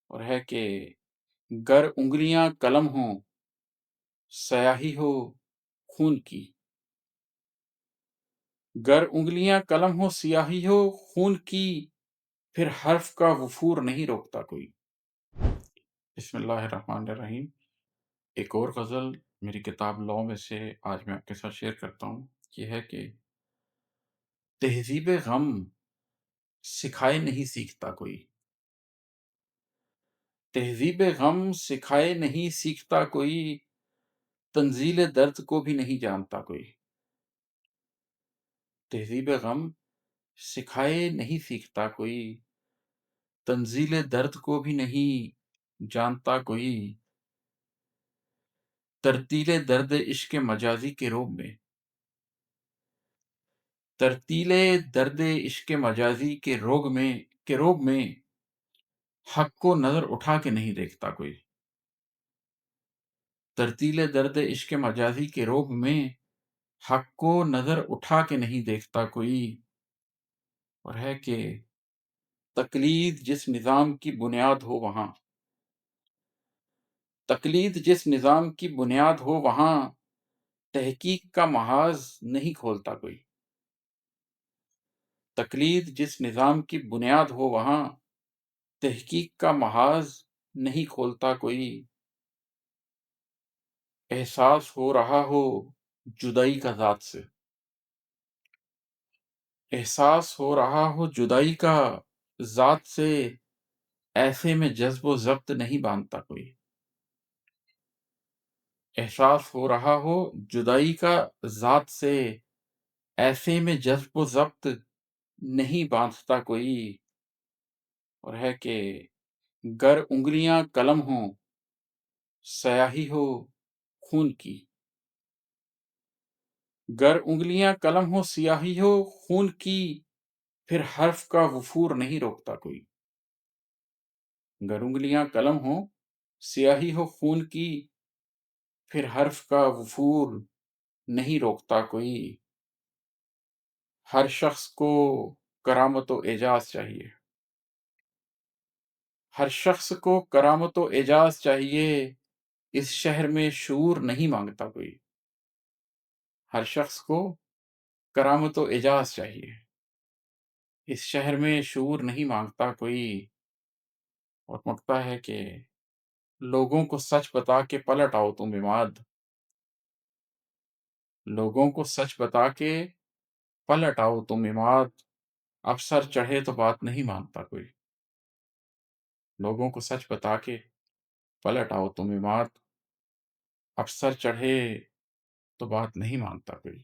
اور ہے کہ گر انگلیاں قلم ہوں سیاہی ہو خون کی۔ گر انگلیاں قلم ہو سیاہی ہو خون کی، پھر حرف کا وفور نہیں روکتا کوئی۔ بسم اللہ الرحمن الرحیم۔ ایک اور غزل میری کتاب لو میں سے آج میں آپ کے ساتھ شیئر کرتا ہوں۔ یہ ہے کہ تہذیب غم سکھائے نہیں سیکھتا کوئی، تہذیب غم سکھائے نہیں سیکھتا کوئی، تنزیل درد کو بھی نہیں جانتا کوئی۔ تہذیب غم سکھائے نہیں سیکھتا کوئی، تنزیل درد کو بھی نہیں جانتا کوئی، ترتیل درد عشق مجازی کے روگ میں، ترتیل درد عشق مجازی کے روگ میں حق کو نظر اٹھا کے نہیں دیکھتا کوئی۔ ترتیل درد عشق مجازی کے روگ میں حق کو نظر اٹھا کے نہیں دیکھتا کوئی۔ اور ہے کہ تقلید جس نظام کی بنیاد ہو وہاں، تقلید جس نظام کی بنیاد ہو وہاں، تحقیق کا محاذ نہیں کھولتا کوئی۔ تقلید جس نظام کی بنیاد ہو وہاں، تحقیق کا محاذ نہیں کھولتا کوئی۔ احساس ہو رہا ہو جدائی کا ذات سے، احساس ہو رہا ہو جدائی کا ذات سے، ایسے میں جذب و ضبط نہیں باندھتا کوئی۔ احساس ہو رہا ہو جدائی کا ذات سے، ایسے میں جذب و ضبط نہیں باندھتا کوئی۔ اور ہے کہ گر انگلیاں قلم ہوں سیاہی ہو خون کی، گر انگلیاں قلم ہو سیاہی ہو خون کی، پھر حرف کا وفور نہیں روکتا کوئی۔ گر انگلیاں قلم ہو سیاہی ہو خون کی، پھر حرف کا وفور نہیں روکتا کوئی۔ ہر شخص کو کرامت و اعجاز چاہیے، ہر شخص کو کرامت و اعجاز چاہیے، اس شہر میں شعور نہیں مانگتا کوئی۔ ہر شخص کو کرامت و اعجاز چاہیے، اس شہر میں شعور نہیں مانگتا کوئی۔ اور مانگتا ہے کہ لوگوں کو سچ بتا کے پلٹ آؤ تم عماد، لوگوں کو سچ بتا کے پلٹ آؤ تم عماد، اب سر چڑھے تو بات نہیں مانتا کوئی۔ لوگوں کو سچ بتا کے پلٹ آؤ تم عماد، اب سر چڑھے تو بات نہیں مانتا کوئی۔